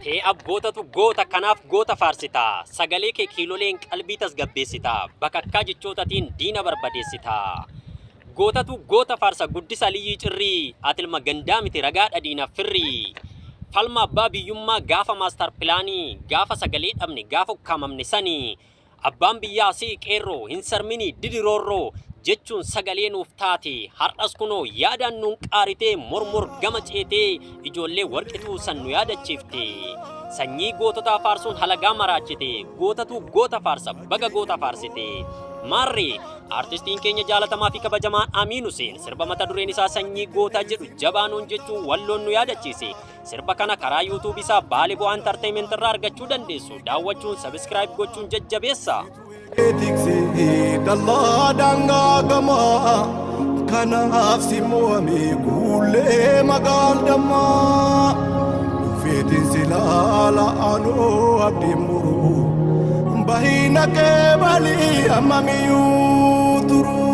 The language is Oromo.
Tee abbootatu goota kanaaf goota faarsita. Sagalee kee kiiloleen qalbii tasgabbeessita. Bakakkaa jechootatiin diina barbadeessita. Gootatu goota faarsa guddisa Aliyyii Cirrii. Ati ilma gandaa miti ragaadha diinaaf firrii. Falma abbaa biyyummaa gaafa maastar pilaanii. Gaafa sagalee dhabne gaafa ukkaamamne sanii. Abbaan biyyaa sii qeerroo hin sarmini didiroorroo. Jechuun sagalee nuuf taate har'as kunoo yaadaan nuun qaaritee mormor gama ceetee ijoollee warqituu san nu yaadachiifte. Sanyii goototaa faarsuun halagaa maraachite. Gootatu goota faarsa baga goota faarsite. Maarree artistiin keenya jaalatamaa fi kabajamaan Amiin Huseen sirba mata dureen isaa sanyii gootaa jedhu jabaanuun jechuun walloon nu yaadachiise. Sirba kana karaa YouTube isaa Baalee Bu'aa Entertainment irraa argachuu dandeessu. Daawwachuun subscribe gochuun jajjabeessa. Dalla danga gama kanaaf simoome guulee magaaldama feetiin silaala anoo abdiin muru bahina kee balii ammamiyuu turu.